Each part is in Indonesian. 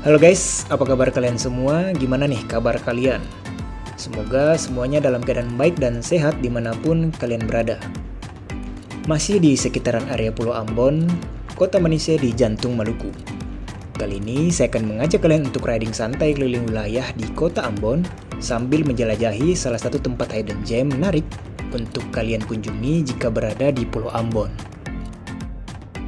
Halo guys, apa kabar kalian semua? Gimana nih kabar kalian? Semoga semuanya dalam keadaan baik dan sehat dimanapun kalian berada. Masih di sekitaran area Pulau Ambon, kota manisnya di jantung Maluku. Kali ini saya akan mengajak kalian untuk riding santai keliling wilayah di kota Ambon sambil menjelajahi salah satu tempat hidden gem menarik untuk kalian kunjungi jika berada di Pulau Ambon.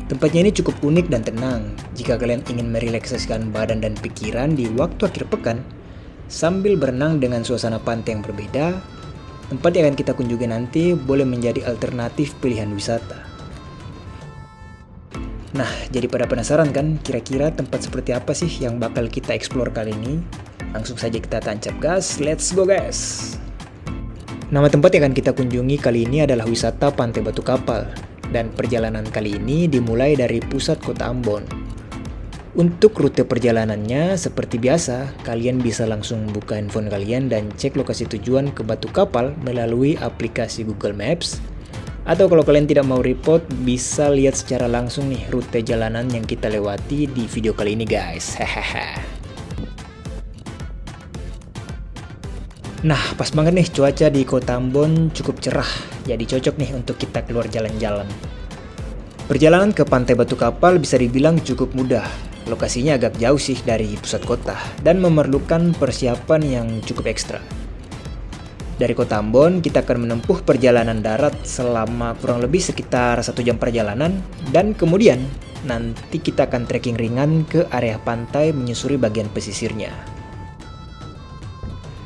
Tempatnya ini cukup unik dan tenang jika kalian ingin merelaksasikan badan dan pikiran di waktu akhir pekan sambil berenang dengan suasana pantai yang berbeda. Tempat yang akan kita kunjungi nanti boleh menjadi alternatif pilihan wisata. Nah, jadi pada penasaran kan kira-kira tempat seperti apa sih yang bakal kita explore kali ini? Langsung saja kita tancap gas, let's go guys! Nama tempat yang akan kita kunjungi kali ini adalah wisata Pantai Batu Kapal. Dan perjalanan kali ini dimulai dari pusat kota Ambon. Untuk rute perjalanannya, seperti biasa, kalian bisa langsung buka handphone kalian dan cek lokasi tujuan ke Batu Kapal melalui aplikasi Google Maps. Atau kalau kalian tidak mau repot, bisa lihat secara langsung nih rute jalanan yang kita lewati di video kali ini guys. Hahaha. Nah, pas banget nih cuaca di kota Ambon cukup cerah, jadi cocok nih untuk kita keluar jalan-jalan. Perjalanan ke Pantai Batu Kapal bisa dibilang cukup mudah. Lokasinya agak jauh sih dari pusat kota dan memerlukan persiapan yang cukup ekstra. Dari kota Ambon, kita akan menempuh perjalanan darat selama kurang lebih sekitar 1 jam perjalanan dan kemudian nanti kita akan trekking ringan ke area pantai menyusuri bagian pesisirnya.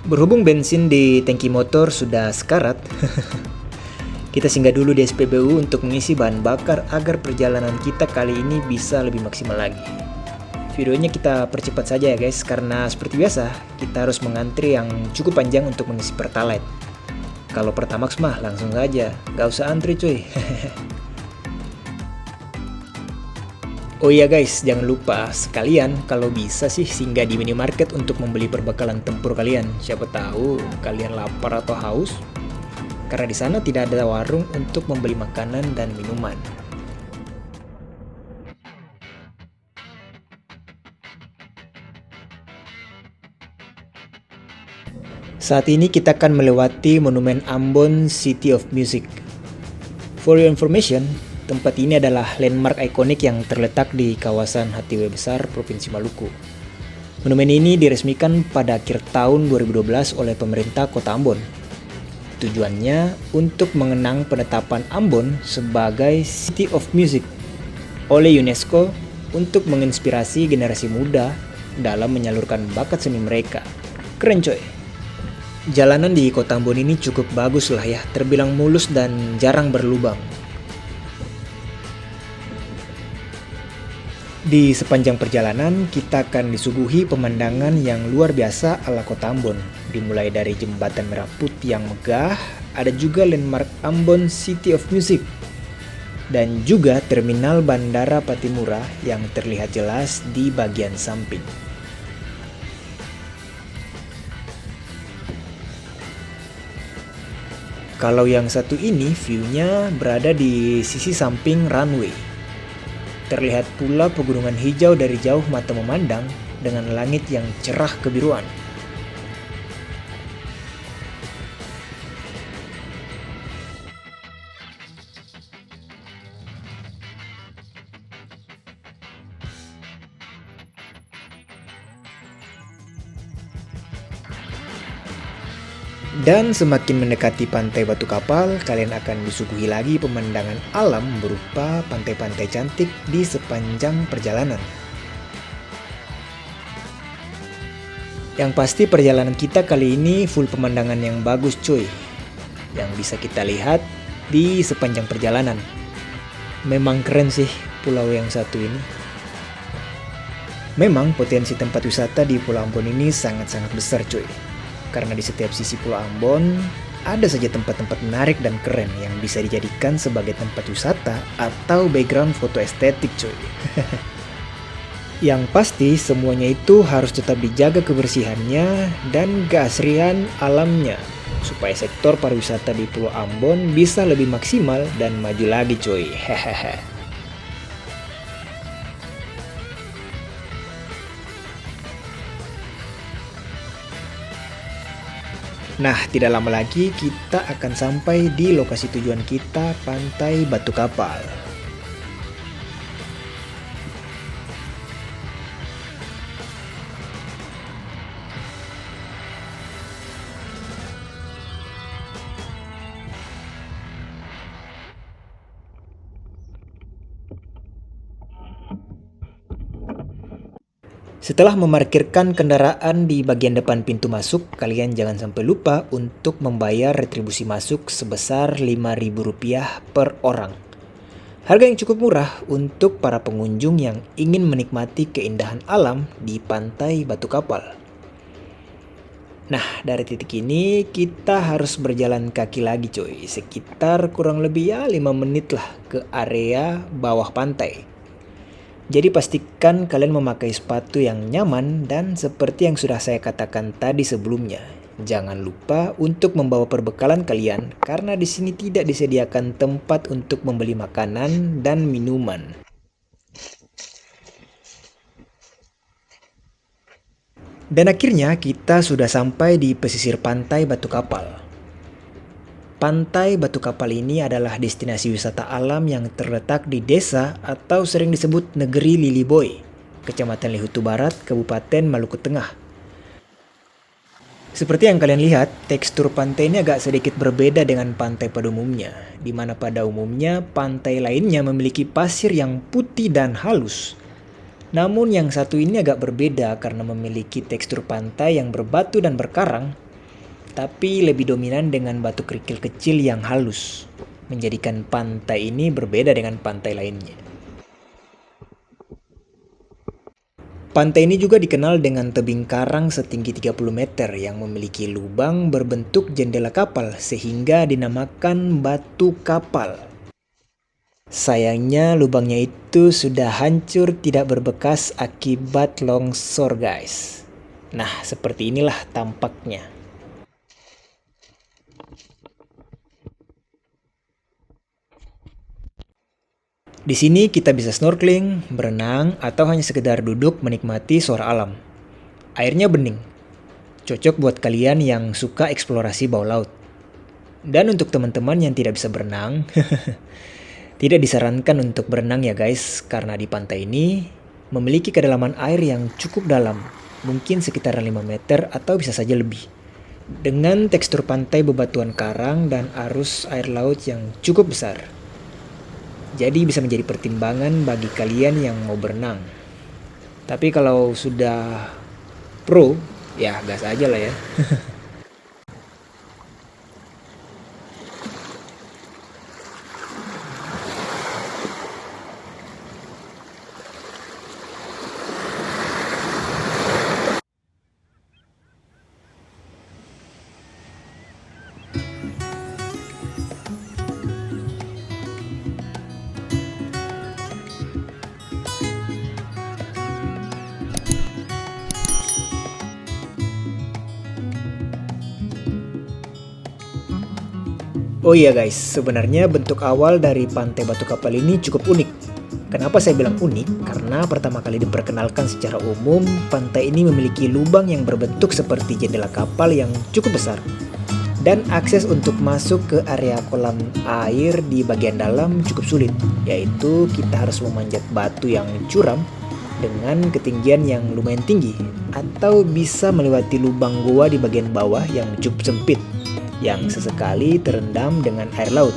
Berhubung bensin di tangki motor sudah sekarat, kita singgah dulu di SPBU untuk mengisi bahan bakar agar perjalanan kita kali ini bisa lebih maksimal lagi. Videonya kita percepat saja ya guys, karena seperti biasa kita harus mengantri yang cukup panjang untuk mengisi Pertalite. Kalau Pertamax mah langsung aja, gak usah antri cuy. Oh iya guys, jangan lupa sekalian kalau bisa sih singgah di minimarket untuk membeli perbekalan tempur kalian. Siapa tahu kalian lapar atau haus. Karena di sana tidak ada warung untuk membeli makanan dan minuman. Saat ini kita akan melewati Monumen Ambon City of Music. For your information, tempat ini adalah landmark ikonik yang terletak di kawasan Hatiwe Besar, Provinsi Maluku. Monumen ini diresmikan pada akhir tahun 2012 oleh pemerintah Kota Ambon. Tujuannya untuk mengenang penetapan Ambon sebagai City of Music oleh UNESCO untuk menginspirasi generasi muda dalam menyalurkan bakat seni mereka. Keren coy! Jalanan di Kota Ambon ini cukup bagus lah ya, terbilang mulus dan jarang berlubang. Di sepanjang perjalanan, kita akan disuguhi pemandangan yang luar biasa ala Kota Ambon. Dimulai dari jembatan merah putih yang megah, ada juga landmark Ambon City of Music. Dan juga terminal Bandara Patimura yang terlihat jelas di bagian samping. Kalau yang satu ini, view-nya berada di sisi samping runway. Terlihat pula pegunungan hijau dari jauh mata memandang dengan langit yang cerah kebiruan. Dan semakin mendekati Pantai Batu Kapal, kalian akan disuguhi lagi pemandangan alam berupa pantai-pantai cantik di sepanjang perjalanan. Yang pasti perjalanan kita kali ini full pemandangan yang bagus cuy, yang bisa kita lihat di sepanjang perjalanan. Memang keren sih pulau yang satu ini. Memang potensi tempat wisata di Pulau Ambon ini sangat-sangat besar cuy. Karena di setiap sisi Pulau Ambon, ada saja tempat-tempat menarik dan keren yang bisa dijadikan sebagai tempat wisata atau background foto estetik cuy. Yang pasti semuanya itu harus tetap dijaga kebersihannya dan keasrian alamnya, supaya sektor pariwisata di Pulau Ambon bisa lebih maksimal dan maju lagi cuy. Hehehe. Nah, tidak lama lagi kita akan sampai di lokasi tujuan kita, Pantai Batu Kapal. Setelah memarkirkan kendaraan di bagian depan pintu masuk, kalian jangan sampai lupa untuk membayar retribusi masuk sebesar Rp5.000 per orang. Harga yang cukup murah untuk para pengunjung yang ingin menikmati keindahan alam di Pantai Batu Kapal. Nah, dari titik ini kita harus berjalan kaki lagi coy, sekitar kurang lebih 5 menit lah ke area bawah pantai. Jadi pastikan kalian memakai sepatu yang nyaman dan seperti yang sudah saya katakan tadi sebelumnya, jangan lupa untuk membawa perbekalan kalian karena di sini tidak disediakan tempat untuk membeli makanan dan minuman. Dan akhirnya kita sudah sampai di pesisir Pantai Batu Kapal. Pantai Batu Kapal ini adalah destinasi wisata alam yang terletak di desa atau sering disebut Negeri Liliboy, Kecamatan Lehutu Barat, Kabupaten Maluku Tengah. Seperti yang kalian lihat, tekstur pantai ini agak sedikit berbeda dengan pantai pada umumnya, di mana pada umumnya pantai lainnya memiliki pasir yang putih dan halus. Namun yang satu ini agak berbeda karena memiliki tekstur pantai yang berbatu dan berkarang, tapi lebih dominan dengan batu kerikil kecil yang halus, menjadikan pantai ini berbeda dengan pantai lainnya. Pantai ini juga dikenal dengan tebing karang setinggi 30 meter yang memiliki lubang berbentuk jendela kapal sehingga dinamakan Batu Kapal. Sayangnya lubangnya itu sudah hancur tidak berbekas akibat longsor guys. Nah, seperti inilah tampaknya. Di sini kita bisa snorkeling, berenang, atau hanya sekedar duduk menikmati suara alam. Airnya bening, cocok buat kalian yang suka eksplorasi bawah laut. Dan untuk teman-teman yang tidak bisa berenang, tidak disarankan untuk berenang ya guys, karena di pantai ini memiliki kedalaman air yang cukup dalam, mungkin sekitar 5 meter atau bisa saja lebih. Dengan tekstur pantai bebatuan karang dan arus air laut yang cukup besar. Jadi bisa menjadi pertimbangan bagi kalian yang mau berenang. Tapi kalau sudah pro, ya gas aja lah ya. Oh iya guys, sebenarnya bentuk awal dari Pantai Batu Kapal ini cukup unik. Kenapa saya bilang unik? Karena pertama kali diperkenalkan secara umum, pantai ini memiliki lubang yang berbentuk seperti jendela kapal yang cukup besar. Dan akses untuk masuk ke area kolam air di bagian dalam cukup sulit, yaitu kita harus memanjat batu yang curam dengan ketinggian yang lumayan tinggi, atau bisa melewati lubang gua di bagian bawah yang cukup sempit, yang sesekali terendam dengan air laut.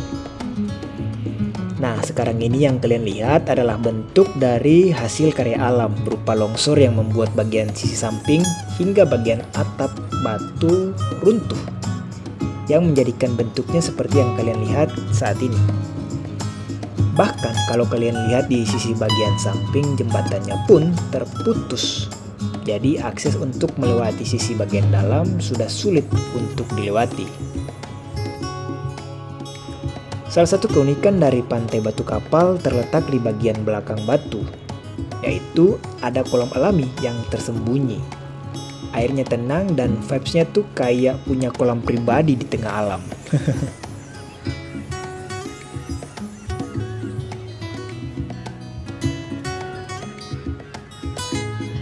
Nah, sekarang ini yang kalian lihat adalah bentuk dari hasil karya alam berupa longsor yang membuat bagian sisi samping hingga bagian atap batu runtuh, yang menjadikan bentuknya seperti yang kalian lihat saat ini. Bahkan kalau kalian lihat di sisi bagian samping, jembatannya pun terputus. Jadi akses untuk melewati sisi bagian dalam sudah sulit untuk dilewati. Salah satu keunikan dari Pantai Batu Kapal terletak di bagian belakang batu, yaitu ada kolam alami yang tersembunyi. Airnya tenang dan vibes-nya tuh kayak punya kolam pribadi di tengah alam.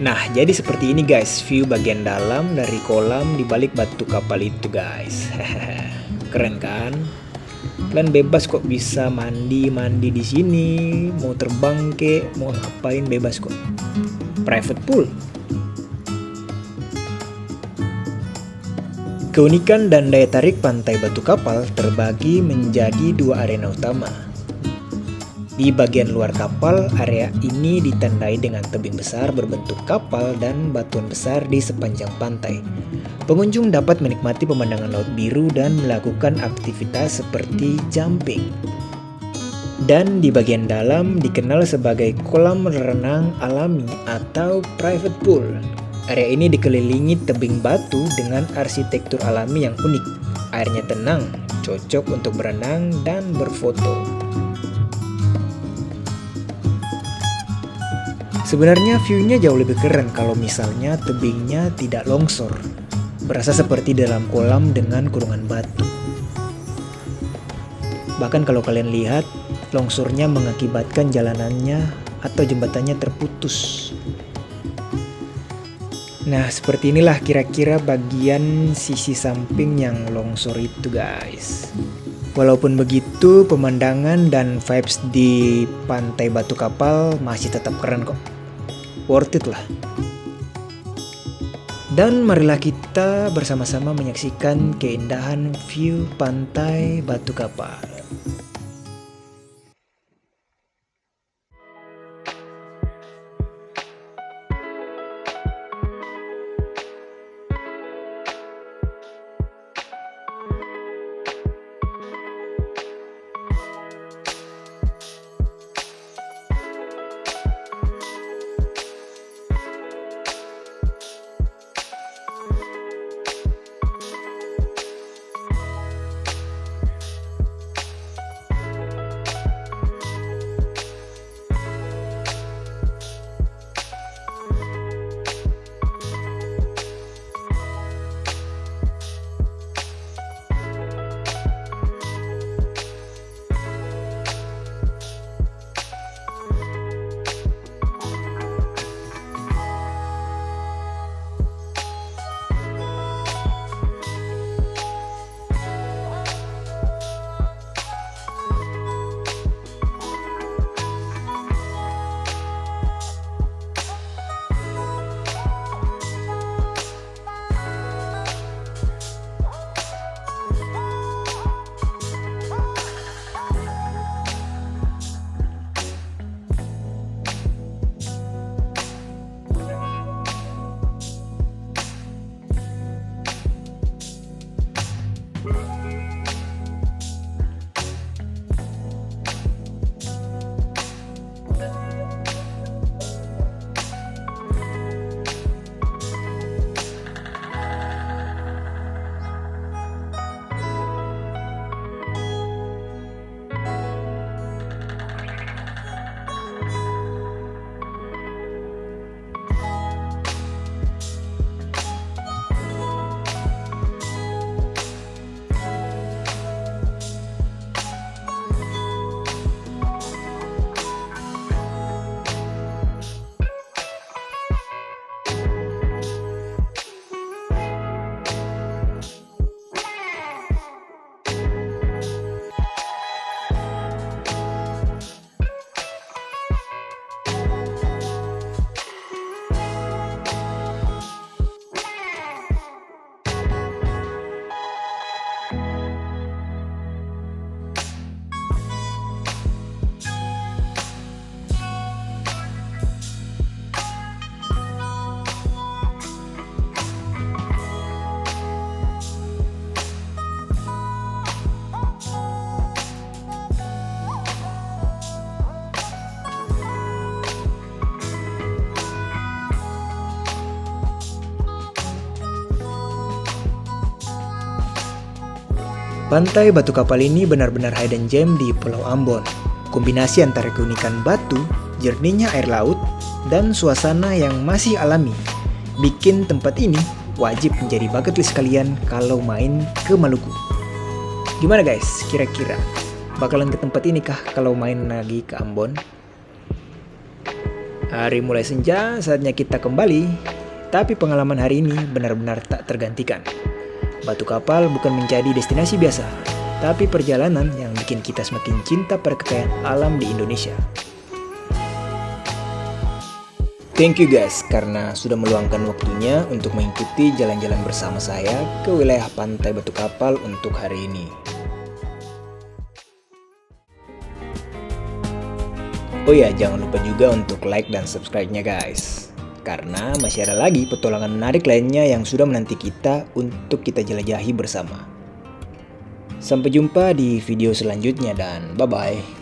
Nah, jadi seperti ini guys, view bagian dalam dari kolam di balik batu kapal itu guys. Keren kan? Kalian bebas kok bisa mandi di sini, mau terbang ke, mau ngapain bebas kok. Private pool. Keunikan dan daya tarik Pantai Batu Kapal terbagi menjadi dua arena utama. Di bagian luar kapal, area ini ditandai dengan tebing besar berbentuk kapal dan batuan besar di sepanjang pantai. Pengunjung dapat menikmati pemandangan laut biru dan melakukan aktivitas seperti jumping. Dan di bagian dalam dikenal sebagai kolam renang alami atau private pool. Area ini dikelilingi tebing batu dengan arsitektur alami yang unik. Airnya tenang, cocok untuk berenang dan berfoto. Sebenarnya view-nya jauh lebih keren kalau misalnya tebingnya tidak longsor. Berasa seperti dalam kolam dengan kurungan batu. Bahkan kalau kalian lihat, longsornya mengakibatkan jalanannya atau jembatannya terputus. Nah, seperti inilah kira-kira bagian sisi samping yang longsor itu guys. Walaupun begitu, pemandangan dan vibes di Pantai Batu Kapal masih tetap keren kok. Worth it lah. Dan marilah kita bersama-sama menyaksikan keindahan view Pantai Batu Kapal. Pantai Batu Kapal ini benar-benar hidden gem di Pulau Ambon. Kombinasi antara keunikan batu, jernihnya air laut, dan suasana yang masih alami bikin tempat ini wajib menjadi bucket list kalian kalau main ke Maluku. Gimana guys, kira-kira bakalan ke tempat ini kah kalau main lagi ke Ambon? Hari mulai senja, saatnya kita kembali. Tapi pengalaman hari ini benar-benar tak tergantikan. Batu Kapal bukan menjadi destinasi biasa, tapi perjalanan yang bikin kita semakin cinta pada kekayaan alam di Indonesia. Thank you guys karena sudah meluangkan waktunya untuk mengikuti jalan-jalan bersama saya ke wilayah pantai Batu Kapal untuk hari ini. Oh ya, jangan lupa juga untuk like dan subscribe-nya guys. Karena masih ada lagi petualangan menarik lainnya yang sudah menanti kita untuk kita jelajahi bersama. Sampai jumpa di video selanjutnya dan bye-bye.